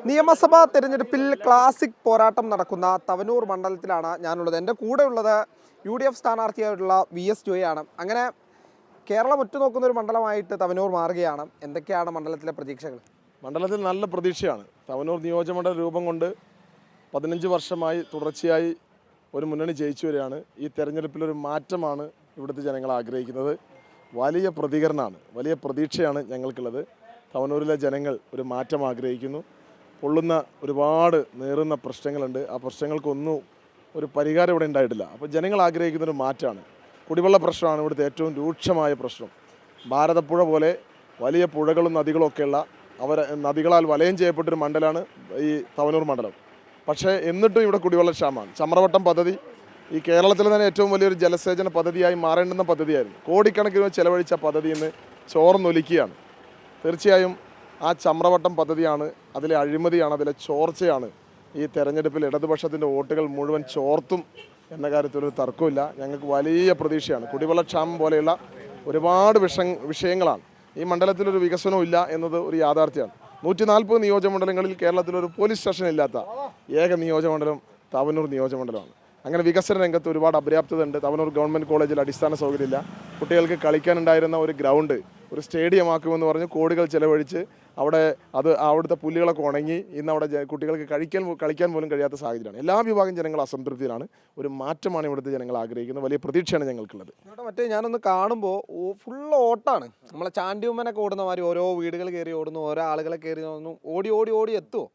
നിയമസഭാ തെരഞ്ഞെടുപ്പിൽ ക്ലാസിക് പോരാട്ടം നടക്കുന്ന തവനൂർ മണ്ഡലത്തിലാണ് ഞാനുള്ളത്. എൻ്റെ കൂടെയുള്ളത് UDF സ്ഥാനാർത്ഥിയായിട്ടുള്ള VS ജോയിയാണ്. അങ്ങനെ കേരളം ഉറ്റുനോക്കുന്ന ഒരു മണ്ഡലമായിട്ട് തവനൂർ മാറുകയാണ്. എന്തൊക്കെയാണ് മണ്ഡലത്തിലെ പ്രതീക്ഷകൾ? മണ്ഡലത്തിൽ നല്ല പ്രതീക്ഷയാണ്. തവനൂർ നിയോജകമണ്ഡലം രൂപം കൊണ്ട് 15 വർഷമായി തുടർച്ചയായി ഒരു മുന്നണി ജയിച്ചു വരികയാണ്. ഈ തെരഞ്ഞെടുപ്പിലൊരു മാറ്റമാണ് ഇവിടുത്തെ ജനങ്ങൾ ആഗ്രഹിക്കുന്നത്. വലിയ പ്രതികരണമാണ്, വലിയ പ്രതീക്ഷയാണ് ഞങ്ങൾക്കുള്ളത്. തവനൂരിലെ ജനങ്ങൾ ഒരു മാറ്റം ആഗ്രഹിക്കുന്നു. പൊള്ളുന്ന ഒരുപാട് നേറുന്ന പ്രശ്നങ്ങളുണ്ട്. ആ പ്രശ്നങ്ങൾക്കൊന്നും ഒരു പരിഹാരം ഇവിടെ ഉണ്ടായിട്ടില്ല. അപ്പോൾ ജനങ്ങൾ ആഗ്രഹിക്കുന്നൊരു മാറ്റമാണ്. കുടിവെള്ള പ്രശ്നമാണ് ഇവിടുത്തെ ഏറ്റവും രൂക്ഷമായ പ്രശ്നം. ഭാരതപ്പുഴ പോലെ വലിയ പുഴകളും നദികളും ഒക്കെയുള്ള നദികളാൽ വലയം ചെയ്യപ്പെട്ടൊരു മണ്ഡലമാണ് ഈ തവനൂർ മണ്ഡലം. പക്ഷേ എന്നിട്ടും ഇവിടെ കുടിവെള്ള ക്ഷാമമാണ്. ചമ്രവട്ടം പദ്ധതി ഈ കേരളത്തിലെ തന്നെ ഏറ്റവും വലിയൊരു ജലസേചന പദ്ധതിയായി മാറേണ്ടുന്ന പദ്ധതിയായിരുന്നു. കോടിക്കണക്കിന് ചെലവഴിച്ച പദ്ധതി ഇന്ന് ചോർന്നൊലിക്കുകയാണ്. തീർച്ചയായും ആ ചമ്രവട്ടം പദ്ധതിയാണ്, അതിലെ അഴിമതിയാണ്, അതിലെ ചോർച്ചയാണ് ഈ തെരഞ്ഞെടുപ്പിൽ ഇടതുപക്ഷത്തിൻ്റെ വോട്ടുകൾ മുഴുവൻ ചോർത്തും എന്ന കാര്യത്തിലൊരു തർക്കമില്ല. ഞങ്ങൾക്ക് വലിയ പ്രതീക്ഷയാണ്. കുടിവെള്ളക്ഷാമം പോലെയുള്ള ഒരുപാട് വിഷയങ്ങളാണ്. ഈ മണ്ഡലത്തിലൊരു വികസനവും ഇല്ല എന്നത് ഒരു യാഥാർത്ഥ്യമാണ്. 140 നിയോജകമണ്ഡലങ്ങളിൽ കേരളത്തിലൊരു പോലീസ് സ്റ്റേഷൻ ഇല്ലാത്ത ഏക നിയോജകമണ്ഡലം തവനൂർ നിയോജകമണ്ഡലമാണ്. അങ്ങനെ വികസന രംഗത്ത് ഒരുപാട് അപര്യാപ്തത ഉണ്ട്. തവനൂർ ഗവൺമെൻറ് കോളേജിൽ അടിസ്ഥാന സൗകര്യമില്ല. കുട്ടികൾക്ക് കളിക്കാനുണ്ടായിരുന്ന ഒരു ഗ്രൗണ്ട് ഒരു സ്റ്റേഡിയം ആക്കുമെന്ന് പറഞ്ഞ് കോടികൾ ചെലവഴിച്ച് അവിടുത്തെ പുല്ലുകളൊക്കെ ഉണങ്ങി ഇന്ന് അവിടെ കുട്ടികൾക്ക് കളിക്കാൻ പോലും കഴിയാത്ത സാഹചര്യമാണ്. എല്ലാ വിഭാഗം ജനങ്ങൾ അസംതൃപ്തിയിലാണ്. ഒരു മാറ്റമാണ് ഇവിടുത്തെ ജനങ്ങൾ ആഗ്രഹിക്കുന്നത്. വലിയ പ്രതീക്ഷയാണ് ഞങ്ങൾക്കുള്ളത്. മറ്റേ ഞാനൊന്ന് കാണുമ്പോൾ ഫുള്ള് ഓട്ടാണ്. നമ്മളെ ചാണ്ടിയുമ്മനൊക്കെ ഓടുന്ന മാതിരി ഓരോ വീടുകൾ കയറി ഓടുന്നു, ഓരോ ആളുകളെ കയറി ഓടി എത്തുമോ?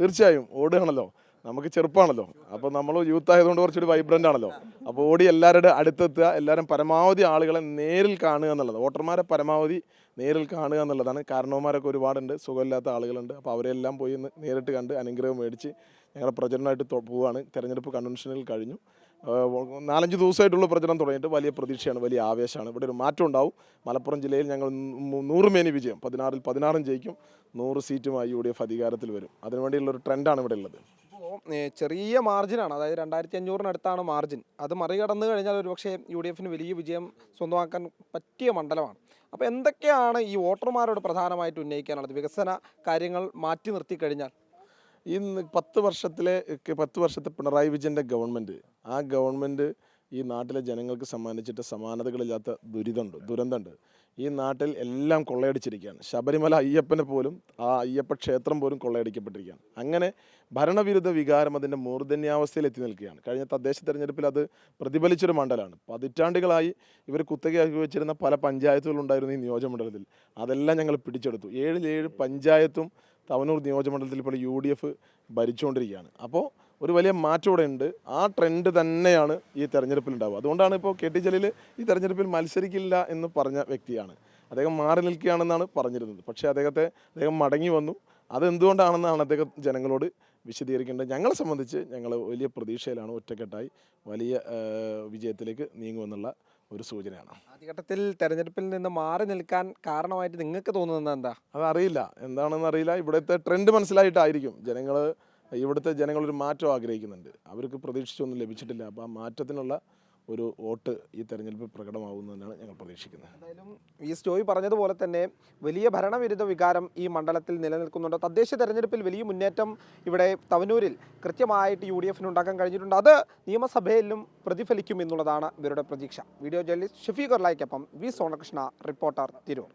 തീർച്ചയായും ഓടുകയാണല്ലോ. നമുക്ക് ചെറുപ്പമാണല്ലോ. അപ്പോൾ നമ്മൾ യൂത്ത് ആയതുകൊണ്ട് കുറച്ചുകൂടി വൈബ്രൻ്റ് ആണല്ലോ. അപ്പോൾ ഓടി എല്ലാവരുടെ അടുത്തെത്തുക, എല്ലാവരും പരമാവധി ആളുകളെ നേരിൽ കാണുക എന്നുള്ളത്, വോട്ടർമാരെ പരമാവധി നേരിൽ കാണുക എന്നുള്ളതാണ്. കാരണവന്മാരൊക്കെ ഒരുപാടുണ്ട്, സുഖമില്ലാത്ത ആളുകളുണ്ട്. അപ്പോൾ അവരെല്ലാം പോയി നേരിട്ട് കണ്ട് അനുഗ്രഹം മേടിച്ച് ഞങ്ങളുടെ പ്രചരണമായിട്ട് പോവുകയാണ്. തെരഞ്ഞെടുപ്പ് കൺവെൻഷനുകൾ കഴിഞ്ഞു. 4-5 ദിവസമായിട്ടുള്ള പ്രചരണം തുടങ്ങിയിട്ട് വലിയ പ്രതീക്ഷയാണ്, വലിയ ആവേശമാണ്. ഇവിടെ ഒരു മാറ്റം ഉണ്ടാവും. മലപ്പുറം ജില്ലയിൽ ഞങ്ങൾ 100 മേനി വിജയം, 16-ൽ 16 ജയിക്കും. 100 സീറ്റുമായി UDF അധികാരത്തിൽ വരും. അതിനുവേണ്ടിയുള്ളൊരു ട്രെൻഡാണ് ഇവിടെ ഉള്ളത്. ചെറിയ മാർജിനാണ്, അതായത് 2500-അടുത്താണ് മാർജിൻ. അത് മറികടന്നു കഴിഞ്ഞാൽ ഒരുപക്ഷെ UDFന് വലിയ വിജയം സ്വന്തമാക്കാൻ പറ്റിയ മണ്ഡലമാണ്. അപ്പോൾ എന്തൊക്കെയാണ് ഈ വോട്ടർമാരോട് പ്രധാനമായിട്ട് ഉന്നയിക്കാനുള്ളത്? വികസന കാര്യങ്ങൾ മാറ്റി നിർത്തി കഴിഞ്ഞാൽ ഈ 10 വർഷത്തെ പിണറായി വിജയൻ്റെ ഗവൺമെൻറ്, ആ ഗവൺമെൻറ് ഈ നാട്ടിലെ ജനങ്ങൾക്ക് സമ്മാനിച്ചിട്ട് സമാനതകളില്ലാത്ത ദുരന്തമുണ്ട്. ഈ നാട്ടിൽ എല്ലാം കൊള്ളയടിച്ചിരിക്കുകയാണ്. ശബരിമല അയ്യപ്പനെ പോലും, ആ അയ്യപ്പ ക്ഷേത്രം പോലും കൊള്ളയടിക്കപ്പെട്ടിരിക്കുകയാണ്. അങ്ങനെ ഭരണവിരുദ്ധ വികാരം അതിൻ്റെ മൂർധന്യാവസ്ഥയിൽ എത്തി നിൽക്കുകയാണ്. കഴിഞ്ഞ തദ്ദേശ തെരഞ്ഞെടുപ്പിൽ അത് പ്രതിഫലിച്ചൊരു മണ്ഡലമാണ്. പതിറ്റാണ്ടുകളായി ഇവർ കുത്തകയാക്കി വെച്ചിരുന്ന പല പഞ്ചായത്തുകളുണ്ടായിരുന്നു ഈ നിയോജകമണ്ഡലത്തിൽ. അതെല്ലാം ഞങ്ങൾ പിടിച്ചെടുത്തു. 7 പഞ്ചായത്തും തവനൂർ നിയോജകമണ്ഡലത്തിൽ ഇപ്പോൾ UDF ഭരിച്ചുകൊണ്ടിരിക്കുകയാണ്. അപ്പോൾ ഒരു വലിയ മാറ്റം ഇവിടെ ഉണ്ട്. ആ ട്രെൻഡ് തന്നെയാണ് ഈ തെരഞ്ഞെടുപ്പിൽ ഉണ്ടാവുക. അതുകൊണ്ടാണ് ഇപ്പോൾ KT ജലീൽ ഈ തെരഞ്ഞെടുപ്പിൽ മത്സരിക്കില്ല എന്ന് പറഞ്ഞ വ്യക്തിയാണ്. അദ്ദേഹം മാറി നിൽക്കുകയാണെന്നാണ് പറഞ്ഞിരുന്നത്. പക്ഷേ അദ്ദേഹം മടങ്ങി വന്നു. അതെന്തുകൊണ്ടാണെന്നാണ് അദ്ദേഹം ജനങ്ങളോട് വിശദീകരിക്കേണ്ടത്. ഞങ്ങളെ സംബന്ധിച്ച് ഞങ്ങൾ വലിയ പ്രതീക്ഷയിലാണ്. ഒറ്റക്കെട്ടായി വലിയ വിജയത്തിലേക്ക് നീങ്ങുമെന്നുള്ള ഒരു സൂചനയാണ്. ആദ്യഘട്ടത്തിൽ തെരഞ്ഞെടുപ്പിൽ നിന്ന് മാറി നിൽക്കാൻ കാരണമായിട്ട് നിങ്ങൾക്ക് തോന്നുന്നത് എന്താ? അതറിയില്ല, എന്താണെന്ന് അറിയില്ല. ഇവിടുത്തെ ട്രെൻഡ് മനസ്സിലായിട്ടായിരിക്കും ഇവിടുത്തെ ജനങ്ങളൊരു മാറ്റം ആഗ്രഹിക്കുന്നുണ്ട്. അവർക്ക് പ്രതീക്ഷിച്ചൊന്നും ലഭിച്ചിട്ടില്ല. അപ്പോൾ ആ മാറ്റത്തിനുള്ള ഒരു വോട്ട് ഈ തെരഞ്ഞെടുപ്പിൽ പ്രകടമാകുന്നതെന്നാണ് ഞങ്ങൾ പ്രതീക്ഷിക്കുന്നത്. എന്തായാലും VS ജോയി പറഞ്ഞതുപോലെ തന്നെ വലിയ ഭരണവിരുദ്ധ വികാരം ഈ മണ്ഡലത്തിൽ നിലനിൽക്കുന്നുണ്ട്. തദ്ദേശ തെരഞ്ഞെടുപ്പിൽ വലിയ മുന്നേറ്റം ഇവിടെ തവനൂരിൽ കൃത്യമായിട്ട് UDFന് ഉണ്ടാക്കാൻ കഴിഞ്ഞിട്ടുണ്ട്. അത് നിയമസഭയിലും പ്രതിഫലിക്കും എന്നുള്ളതാണ് ഇവരുടെ പ്രതീക്ഷ. വീഡിയോ ജേർണലിസ്റ്റ് ഷഫീഖ് ഒർലായ്ക്കൊപ്പം V സോണകൃഷ്ണ, റിപ്പോർട്ടർ, തിരൂർ.